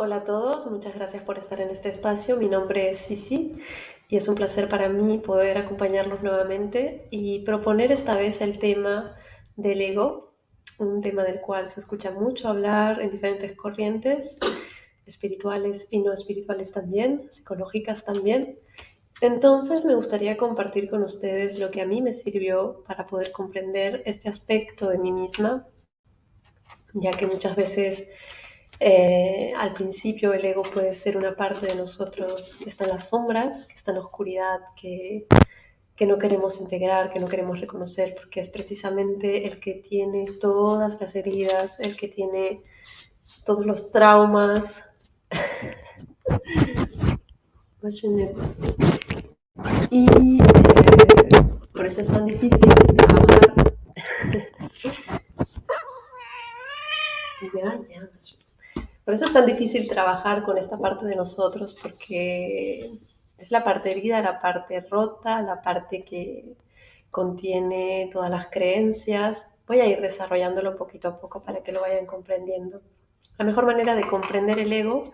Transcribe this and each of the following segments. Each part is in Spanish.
Hola a todos, muchas gracias por estar en este espacio. Mi nombre es Sisi y es un placer para mí poder acompañarlos nuevamente y proponer esta vez el tema del ego, un tema del cual se escucha mucho hablar en diferentes corrientes, espirituales y no espirituales también, psicológicas también. Entonces me gustaría compartir con ustedes lo que a mí me sirvió para poder comprender este aspecto de mí misma, ya que muchas veces al principio el ego puede ser una parte de nosotros que está en las sombras, que está en la oscuridad, que no queremos integrar, que no queremos reconocer, porque es precisamente el que tiene todas las heridas, el que tiene todos los traumas. Y por eso es tan difícil trabajar. Ya. Por eso es tan difícil trabajar con esta parte de nosotros, porque es la parte herida, la parte rota, la parte que contiene todas las creencias. Voy a ir desarrollándolo poquito a poco para que lo vayan comprendiendo. La mejor manera de comprender el ego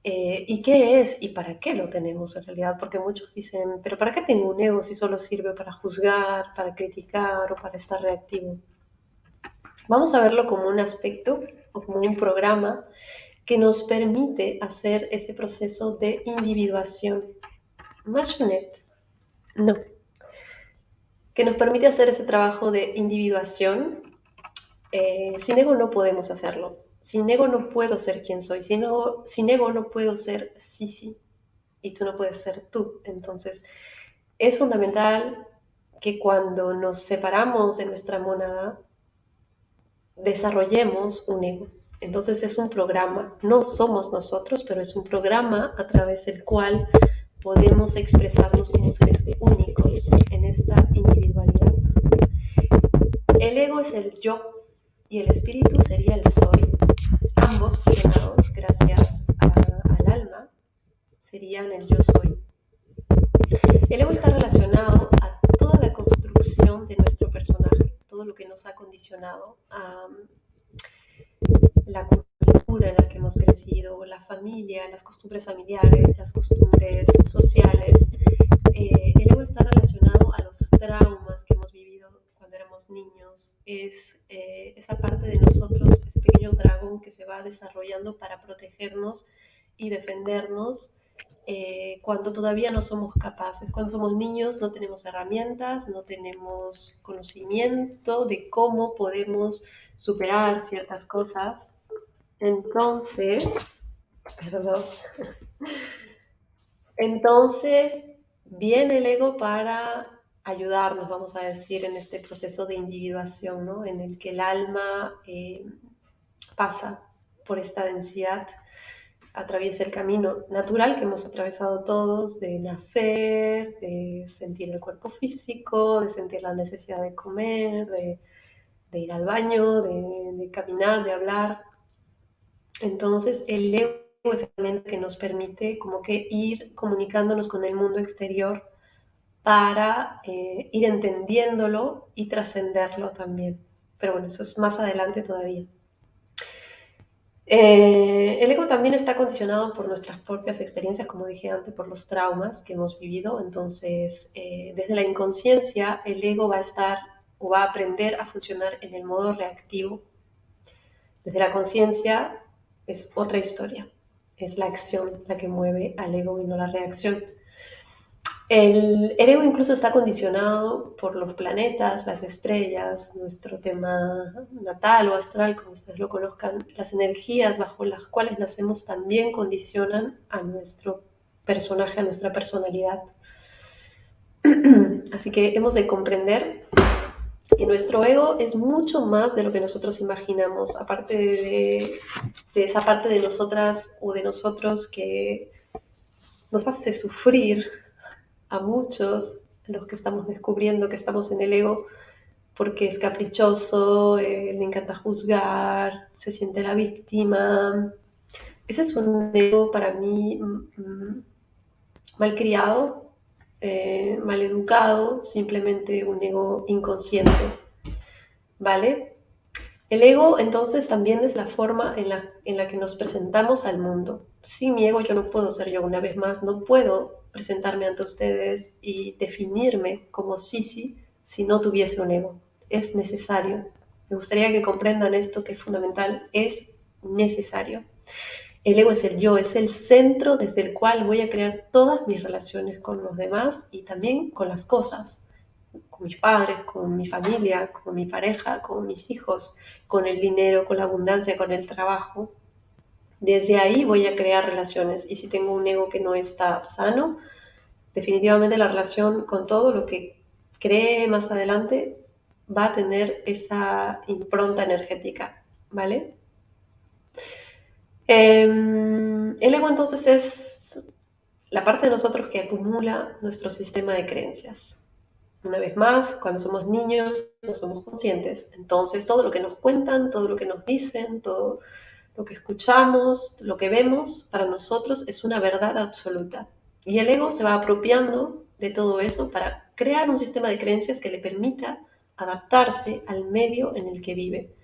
y qué es y para qué lo tenemos en realidad, porque muchos dicen, pero ¿para qué tengo un ego si solo sirve para juzgar, para criticar o para estar reactivo? Vamos a verlo como un aspecto o como un programa que nos permite hacer ese proceso de individuación. Mashonet, no. Que nos permite hacer ese trabajo de individuación. Sin ego no podemos hacerlo. Sin ego no puedo ser quien soy. Sin ego no puedo ser Sisi. Y tú no puedes ser tú. Entonces, es fundamental que cuando nos separamos de nuestra mónada, desarrollemos un ego. Entonces es un programa, no somos nosotros, pero es un programa a través del cual podemos expresarnos como seres únicos en esta individualidad. El ego es el yo y el espíritu sería el soy. Ambos fusionados gracias al alma serían el yo soy. El ego está relacionado a toda la construcción de nuestro personaje, todo lo que nos ha condicionado a la cultura en la que hemos crecido, la familia, las costumbres familiares, las costumbres sociales. El ego está relacionado a los traumas que hemos vivido cuando éramos niños. Es esa parte de nosotros, ese pequeño dragón que se va desarrollando para protegernos y defendernos cuando todavía no somos capaces. Cuando somos niños no tenemos herramientas, no tenemos conocimiento de cómo podemos superar ciertas cosas. Entonces, perdón, entonces viene el ego para ayudarnos, vamos a decir, en este proceso de individuación, ¿no? En el que el alma pasa por esta densidad, atraviesa el camino natural que hemos atravesado todos, de nacer, de sentir el cuerpo físico, de sentir la necesidad de comer, de ir al baño, de caminar, de hablar. Entonces, el ego es el elemento que nos permite como que ir comunicándonos con el mundo exterior para ir entendiéndolo y trascenderlo también. Pero bueno, eso es más adelante todavía. El ego también está condicionado por nuestras propias experiencias, como dije antes, por los traumas que hemos vivido. Entonces, desde la inconsciencia, el ego va a estar o va a aprender a funcionar en el modo reactivo. Desde la conciencia es otra historia. Es la acción la que mueve al ego y no la reacción. El ego incluso está condicionado por los planetas, las estrellas, nuestro tema natal o astral, como ustedes lo conozcan. Las energías bajo las cuales nacemos también condicionan a nuestro personaje, a nuestra personalidad. Así que hemos de comprender que nuestro ego es mucho más de lo que nosotros imaginamos, aparte de esa parte de nosotras o de nosotros que nos hace sufrir a muchos, los que estamos descubriendo que estamos en el ego, porque es caprichoso, le encanta juzgar, se siente la víctima. Ese es un ego para mí malcriado, mal educado, simplemente un ego inconsciente, ¿vale? El ego, entonces, también es la forma en la que nos presentamos al mundo. Sin mi ego yo no puedo ser yo. Una vez más, no puedo presentarme ante ustedes y definirme como Sisi si no tuviese un ego. Es necesario. Me gustaría que comprendan esto, que es fundamental. Es necesario. El ego es el yo, es el centro desde el cual voy a crear todas mis relaciones con los demás y también con las cosas, con mis padres, con mi familia, con mi pareja, con mis hijos, con el dinero, con la abundancia, con el trabajo. Desde ahí voy a crear relaciones, y si tengo un ego que no está sano, definitivamente la relación con todo lo que cree más adelante va a tener esa impronta energética, ¿vale? El ego entonces es la parte de nosotros que acumula nuestro sistema de creencias. Una vez más, cuando somos niños no somos conscientes, entonces todo lo que nos cuentan, todo lo que nos dicen, todo lo que escuchamos, lo que vemos, para nosotros es una verdad absoluta. Y el ego se va apropiando de todo eso para crear un sistema de creencias que le permita adaptarse al medio en el que vive.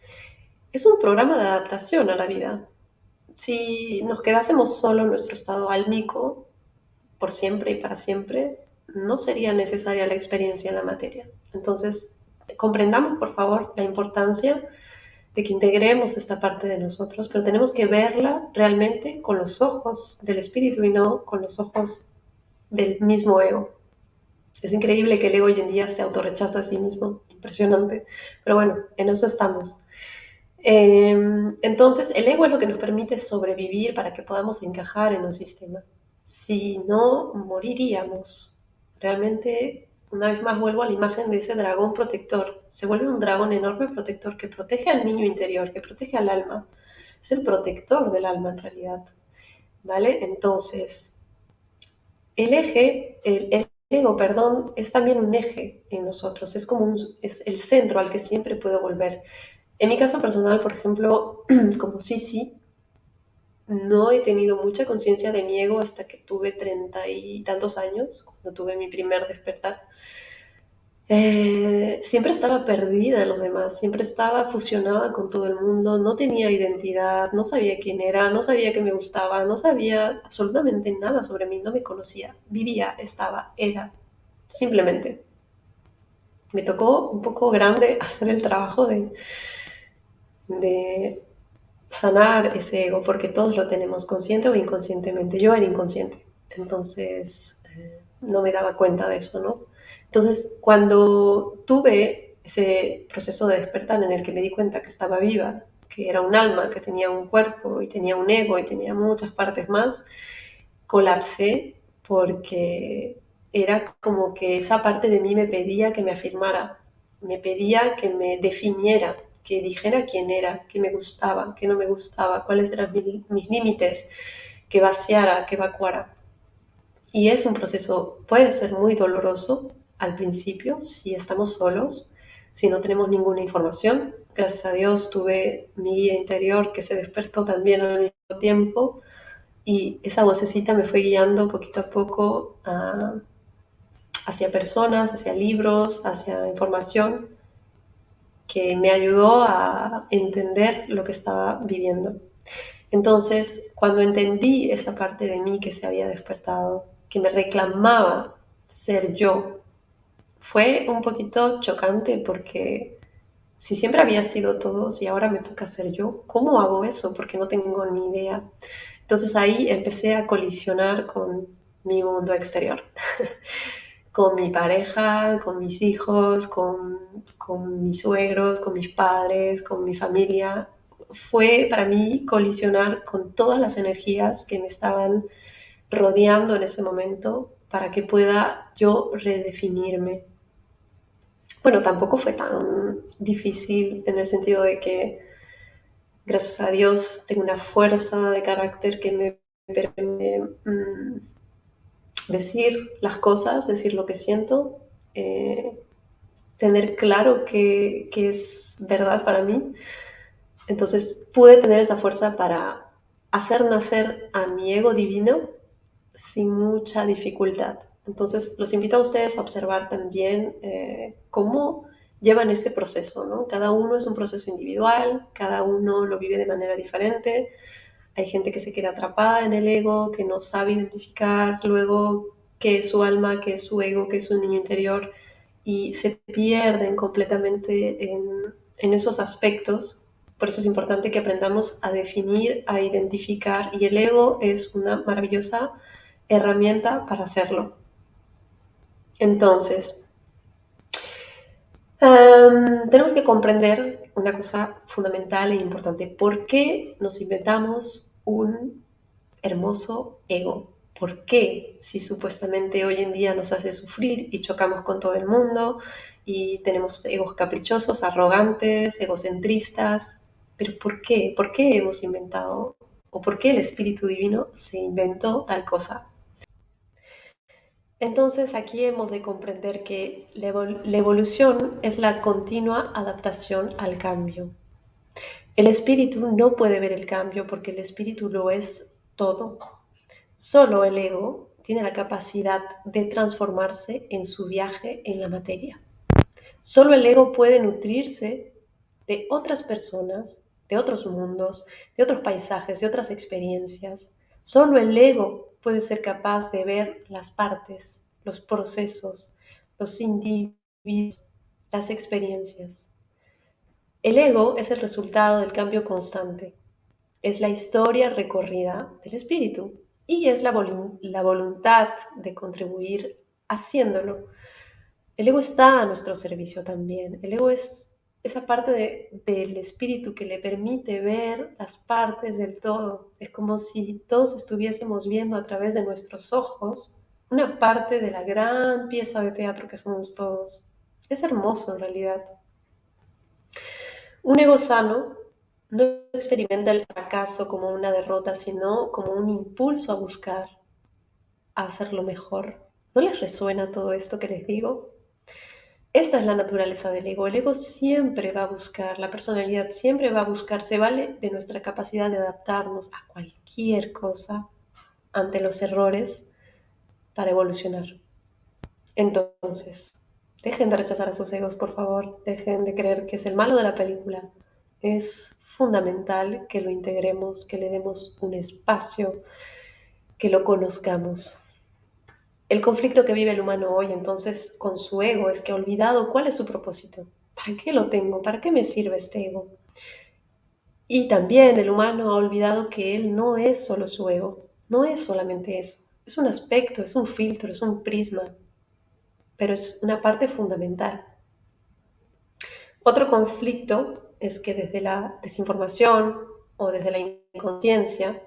Es un programa de adaptación a la vida. Si nos quedásemos solo en nuestro estado álmico, por siempre y para siempre, no sería necesaria la experiencia en la materia. Entonces, comprendamos, por favor, la importancia de que integremos esta parte de nosotros, pero tenemos que verla realmente con los ojos del espíritu y no con los ojos del mismo ego. Es increíble que el ego hoy en día se autorrechaza a sí mismo, impresionante, pero bueno, en eso estamos. Entonces, el ego es lo que nos permite sobrevivir para que podamos encajar en un sistema. Si no, moriríamos. Realmente, una vez más vuelvo a la imagen de ese dragón protector. Se vuelve un dragón enorme protector que protege al niño interior, que protege al alma. Es el protector del alma en realidad. ¿Vale? Entonces, el ego, perdón, es también un eje en nosotros. Es como es el centro al que siempre puedo volver. En mi caso personal, por ejemplo, como Sisi, no he tenido mucha conciencia de mi ego hasta que tuve 30 y tantos años, cuando tuve mi primer despertar. Siempre estaba perdida en los demás, siempre estaba fusionada con todo el mundo, no tenía identidad, no sabía quién era, no sabía qué me gustaba, no sabía absolutamente nada sobre mí, no me conocía, vivía, estaba, era, simplemente. Me tocó un poco grande hacer el trabajo de sanar ese ego, porque todos lo tenemos consciente o inconscientemente. Yo era inconsciente, entonces no me daba cuenta de eso, ¿no? Entonces, cuando tuve ese proceso de despertar en el que me di cuenta que estaba viva, que era un alma, que tenía un cuerpo y tenía un ego y tenía muchas partes más, colapsé porque era como que esa parte de mí me pedía que me afirmara, me pedía que me definiera, que dijera quién era, qué me gustaba, qué no me gustaba, cuáles eran mis límites, que vaciara, que evacuara. Y es un proceso, puede ser muy doloroso al principio, si estamos solos, si no tenemos ninguna información. Gracias a Dios tuve mi guía interior que se despertó también al mismo tiempo, y esa vocecita me fue guiando poquito a poco hacia personas, hacia libros, hacia información que me ayudó a entender lo que estaba viviendo. Entonces, cuando entendí esa parte de mí que se había despertado, que me reclamaba ser yo, fue un poquito chocante porque si siempre había sido todos y ahora me toca ser yo, ¿cómo hago eso? Porque no tengo ni idea. Entonces ahí empecé a colisionar con mi mundo exterior, con mi pareja, con mis hijos, con mis suegros, con mis padres, con mi familia. Fue para mí colisionar con todas las energías que me estaban rodeando en ese momento para que pueda yo redefinirme. Bueno, tampoco fue tan difícil en el sentido de que, gracias a Dios, tengo una fuerza de carácter que me permite decir las cosas, decir lo que siento, eh, tener claro qué es verdad para mí. Entonces pude tener esa fuerza para hacer nacer a mi ego divino sin mucha dificultad. Entonces los invito a ustedes a observar también cómo llevan ese proceso, ¿no? Cada uno es un proceso individual, cada uno lo vive de manera diferente. Hay gente que se queda atrapada en el ego, que no sabe identificar luego qué es su alma, qué es su ego, qué es su niño interior, y se pierden completamente en esos aspectos. Por eso es importante que aprendamos a definir, a identificar, y el ego es una maravillosa herramienta para hacerlo. Entonces, tenemos que comprender una cosa fundamental e importante. ¿Por qué nos inventamos un hermoso ego? ¿Por qué? Si supuestamente hoy en día nos hace sufrir y chocamos con todo el mundo y tenemos egos caprichosos, arrogantes, egocentristas. ¿Pero por qué? ¿Por qué hemos inventado o por qué el Espíritu Divino se inventó tal cosa? Entonces aquí hemos de comprender que la evolución es la continua adaptación al cambio. El espíritu no puede ver el cambio porque el espíritu lo es todo. Solo el ego tiene la capacidad de transformarse en su viaje en la materia. Solo el ego puede nutrirse de otras personas, de otros mundos, de otros paisajes, de otras experiencias. Solo el ego puede ser capaz de ver las partes, los procesos, los individuos, las experiencias. El ego es el resultado del cambio constante, es la historia recorrida del espíritu y es la voluntad de contribuir haciéndolo. El ego está a nuestro servicio también. El ego es esa parte del espíritu que le permite ver las partes del todo. Es como si todos estuviésemos viendo a través de nuestros ojos una parte de la gran pieza de teatro que somos todos. Es hermoso en realidad. Un ego sano no experimenta el fracaso como una derrota, sino como un impulso a buscar, a hacerlo mejor. ¿No les resuena todo esto que les digo? Esta es la naturaleza del ego. El ego siempre va a buscar, la personalidad siempre va a buscar, se vale de nuestra capacidad de adaptarnos a cualquier cosa ante los errores para evolucionar. Entonces, dejen de rechazar a sus egos, por favor. Dejen de creer que es el malo de la película. Es fundamental que lo integremos, que le demos un espacio, que lo conozcamos. El conflicto que vive el humano hoy entonces con su ego es que ha olvidado cuál es su propósito. ¿Para qué lo tengo? ¿Para qué me sirve este ego? Y también el humano ha olvidado que él no es solo su ego, no es solamente eso. Es un aspecto, es un filtro, es un prisma, pero es una parte fundamental. Otro conflicto es que desde la desinformación o desde la inconsciencia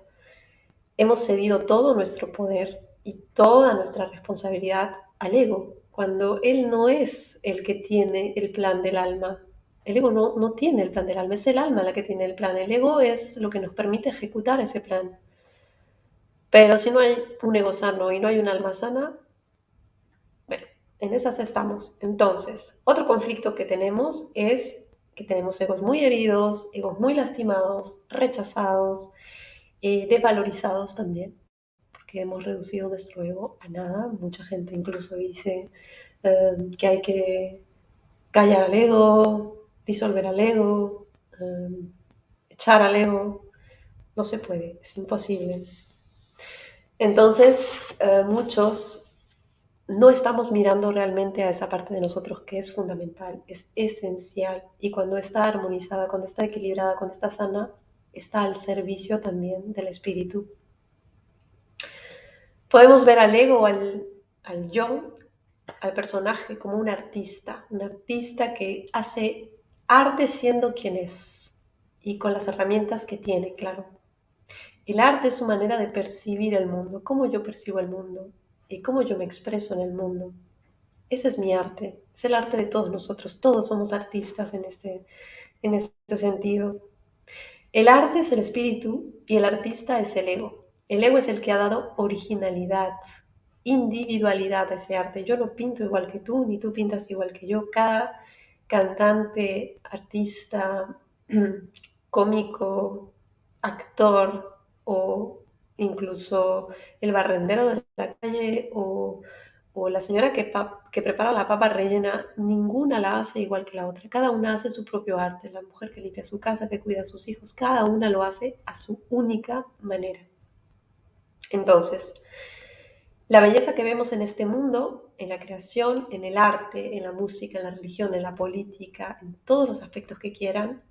hemos cedido todo nuestro poder y toda nuestra responsabilidad al ego, cuando él no es el que tiene el plan del alma. El ego no tiene el plan del alma, es el alma la que tiene el plan. El ego es lo que nos permite ejecutar ese plan. Pero si no hay un ego sano y no hay un alma sana, bueno, en esas estamos. Entonces, otro conflicto que tenemos es que tenemos egos muy heridos, egos muy lastimados, rechazados, desvalorizados también, porque hemos reducido nuestro ego a nada. Mucha gente incluso dice que hay que callar al ego, disolver al ego, echar al ego. No se puede, es imposible. Entonces, muchos no estamos mirando realmente a esa parte de nosotros que es fundamental, es esencial. Y cuando está armonizada, cuando está equilibrada, cuando está sana, está al servicio también del espíritu. Podemos ver al ego, al yo, al personaje como un artista que hace arte siendo quien es y con las herramientas que tiene, claro. El arte es su manera de percibir el mundo, cómo yo percibo el mundo y cómo yo me expreso en el mundo. Ese es mi arte, es el arte de todos nosotros, todos somos artistas en este sentido. El arte es el espíritu y el artista es el ego. El ego es el que ha dado originalidad, individualidad a ese arte. Yo no pinto igual que tú, ni tú pintas igual que yo. Cada cantante, artista, cómico, actor o incluso el barrendero de la calle o o la señora que prepara la papa rellena, ninguna la hace igual que la otra. Cada una hace su propio arte. La mujer que limpia su casa, que cuida a sus hijos, cada una lo hace a su única manera. Entonces, la belleza que vemos en este mundo, en la creación, en el arte, en la música, en la religión, en la política, en todos los aspectos que quieran,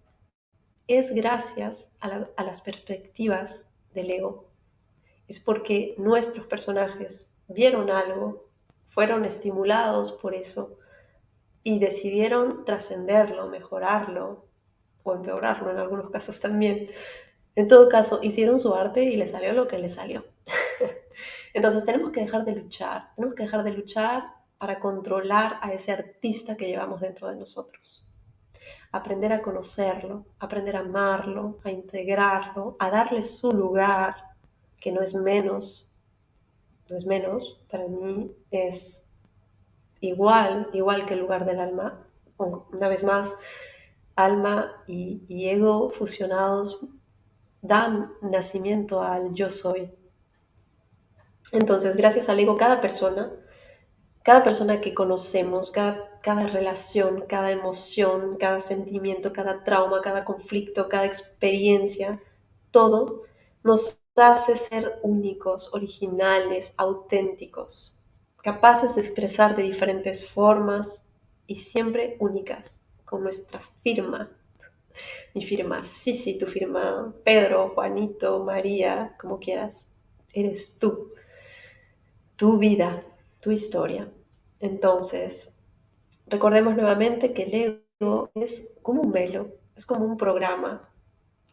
es gracias a las perspectivas del ego. Es porque nuestros personajes vieron algo, fueron estimulados por eso y decidieron trascenderlo, mejorarlo o empeorarlo en algunos casos también. En todo caso, hicieron su arte y les salió lo que les salió. Entonces tenemos que dejar de luchar para controlar a ese artista que llevamos dentro de nosotros. Aprender a conocerlo, aprender a amarlo, a integrarlo, a darle su lugar, que no es menos, para mí es igual que el lugar del alma. Una vez más, alma y ego fusionados dan nacimiento al yo soy. Entonces, gracias al ego, cada persona que conocemos, cada relación, cada emoción, cada sentimiento, cada trauma, cada conflicto, cada experiencia, todo nos hace ser únicos, originales, auténticos, capaces de expresar de diferentes formas y siempre únicas, con nuestra firma. Mi firma Sisi, tu firma Pedro, Juanito, María, como quieras. Eres tú, tu vida, tu historia. Entonces, recordemos nuevamente que el ego es como un velo, es como un programa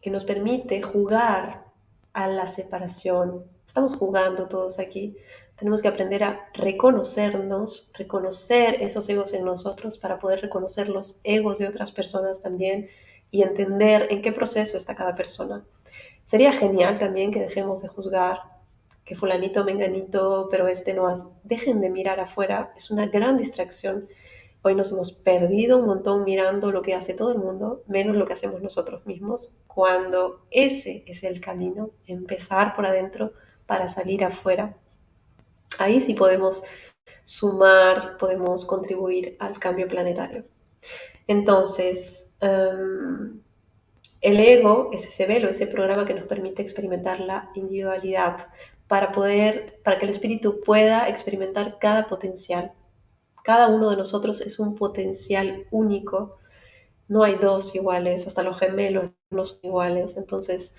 que nos permite jugar a la separación. Estamos jugando todos aquí. Tenemos que aprender a reconocernos, reconocer esos egos en nosotros para poder reconocer los egos de otras personas también y entender en qué proceso está cada persona. Sería genial también que dejemos de juzgar que fulanito, menganito, pero este no hace. Dejen de mirar afuera, es una gran distracción. Hoy nos hemos perdido un montón mirando lo que hace todo el mundo, menos lo que hacemos nosotros mismos, cuando ese es el camino, empezar por adentro para salir afuera. Ahí sí podemos sumar, podemos contribuir al cambio planetario. Entonces, el ego es ese velo, ese programa que nos permite experimentar la individualidad para que el espíritu pueda experimentar cada potencial. Cada uno de nosotros es un potencial único. No hay dos iguales, hasta los gemelos no son iguales. Entonces,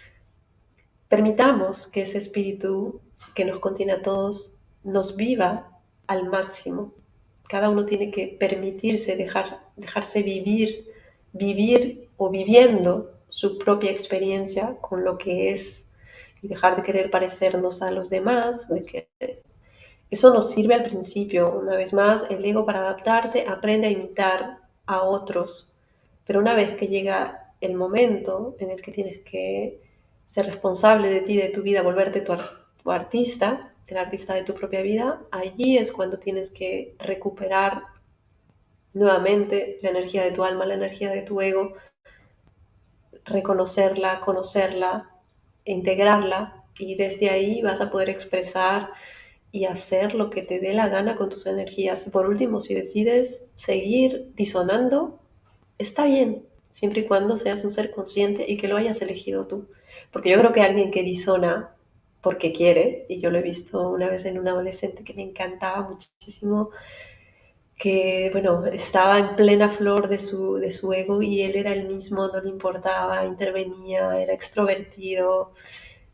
permitamos que ese espíritu que nos contiene a todos nos viva al máximo. Cada uno tiene que permitirse dejarse vivir o viviendo su propia experiencia con lo que es y dejar de querer parecernos a los demás, de que eso nos sirve al principio. Una vez más, el ego para adaptarse aprende a imitar a otros, pero una vez que llega el momento en el que tienes que ser responsable de ti, de tu vida, volverte tu artista, el artista de tu propia vida, allí es cuando tienes que recuperar nuevamente la energía de tu alma, la energía de tu ego, reconocerla, conocerla, integrarla, y desde ahí vas a poder expresar y hacer lo que te dé la gana con tus energías. Y por último, si decides seguir disonando, está bien, siempre y cuando seas un ser consciente y que lo hayas elegido tú. Porque yo creo que alguien que disona porque quiere, y yo lo he visto una vez en un adolescente que me encantaba muchísimo, que, bueno, estaba en plena flor de su ego y él era el mismo, no le importaba, intervenía, era extrovertido,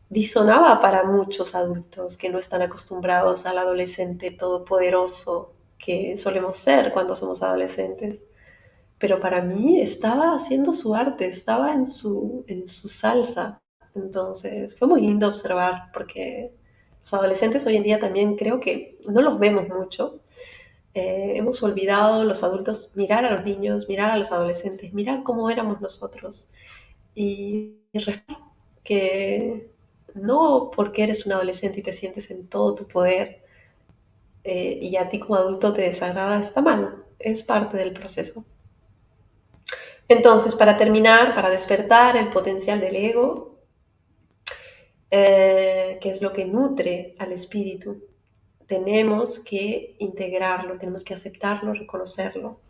disonaba para muchos adultos que no están acostumbrados al adolescente todopoderoso que solemos ser cuando somos adolescentes. Pero para mí estaba haciendo su arte, estaba en su salsa. Entonces fue muy lindo observar porque los adolescentes hoy en día también creo que no los vemos mucho. Hemos olvidado los adultos mirar a los niños, mirar a los adolescentes, mirar cómo éramos nosotros y respetar que no porque eres un adolescente y te sientes en todo tu poder y a ti como adulto te desagrada, está mal, es parte del proceso. Entonces, para terminar, para despertar el potencial del ego, que es lo que nutre al espíritu, tenemos que integrarlo, tenemos que aceptarlo, reconocerlo.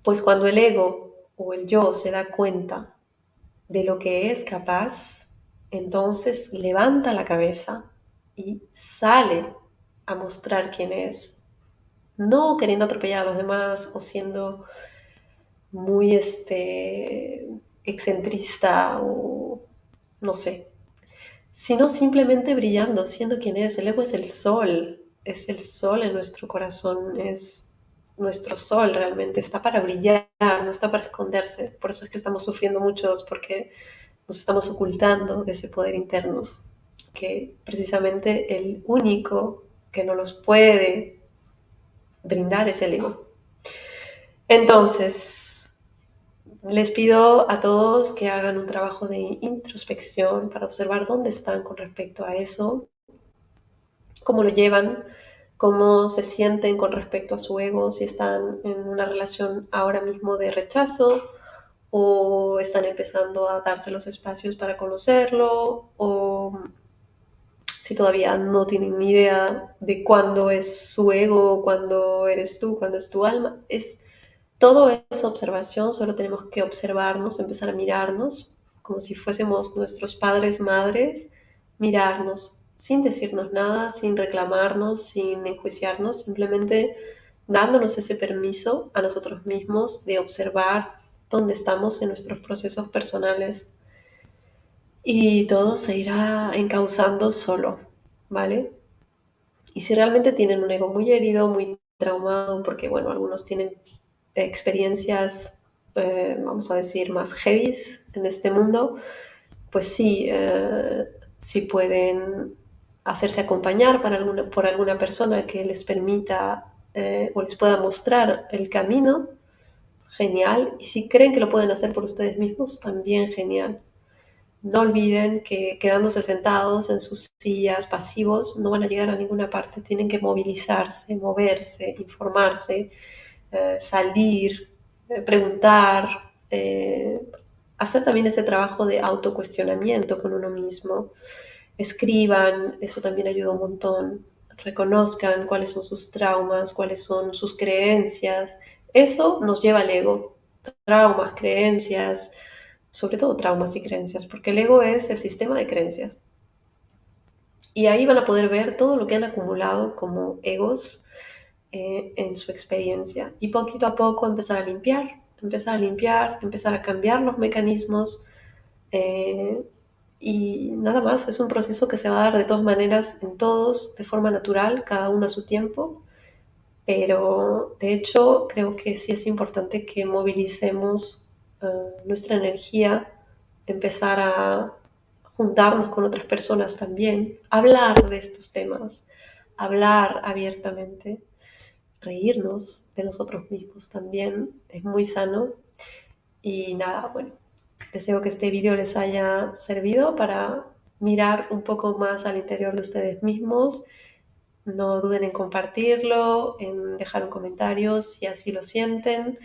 Pues cuando el ego o el yo se da cuenta de lo que es capaz, entonces levanta la cabeza y sale a mostrar quién es, no queriendo atropellar a los demás o siendo muy excentrista o no sé, sino simplemente brillando, siendo quien es. El ego es el sol en nuestro corazón, es nuestro sol realmente, está para brillar, no está para esconderse. Por eso es que estamos sufriendo muchos, porque nos estamos ocultando de ese poder interno, que precisamente el único que no los puede brindar es el ego. Entonces, les pido a todos que hagan un trabajo de introspección para observar dónde están con respecto a eso, cómo lo llevan, cómo se sienten con respecto a su ego, si están en una relación ahora mismo de rechazo o están empezando a darse los espacios para conocerlo, o si todavía no tienen ni idea de cuándo es su ego, cuándo eres tú, cuándo es tu alma. Todo es observación, solo tenemos que observarnos, empezar a mirarnos como si fuésemos nuestros padres, madres, mirarnos sin decirnos nada, sin reclamarnos, sin enjuiciarnos, simplemente dándonos ese permiso a nosotros mismos de observar dónde estamos en nuestros procesos personales, y todo se irá encauzando solo, ¿vale? Y si realmente tienen un ego muy herido, muy traumado, porque bueno, algunos tienen experiencias, vamos a decir, más heavies en este mundo, pues sí, sí pueden hacerse acompañar por alguna persona que les permita o les pueda mostrar el camino, genial. Y si creen que lo pueden hacer por ustedes mismos, también genial. No olviden que quedándose sentados en sus sillas pasivos no van a llegar a ninguna parte. Tienen que movilizarse, moverse, informarse, salir, preguntar, hacer también ese trabajo de autocuestionamiento con uno mismo. Escriban, eso también ayuda un montón. Reconozcan cuáles son sus traumas, cuáles son sus creencias. Eso nos lleva al ego. Traumas, creencias, sobre todo traumas y creencias, porque el ego es el sistema de creencias. Y ahí van a poder ver todo lo que han acumulado como egos en su experiencia. Y poquito a poco empezar a cambiar los mecanismos. eh, y nada más, es un proceso que se va a dar de todas maneras en todos, de forma natural, cada uno a su tiempo. Pero de hecho creo que sí es importante que movilicemos nuestra energía, empezar a juntarnos con otras personas también, hablar de estos temas, hablar abiertamente, reírnos de nosotros mismos también, es muy sano. Y nada, bueno, deseo que este vídeo les haya servido para mirar un poco más al interior de ustedes mismos. No duden en compartirlo, en dejar un comentario si así lo sienten.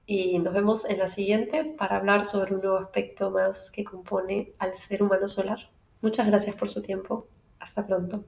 Y nos vemos en la siguiente para hablar sobre un nuevo aspecto más que compone al ser humano solar. Muchas gracias por su tiempo. Hasta pronto.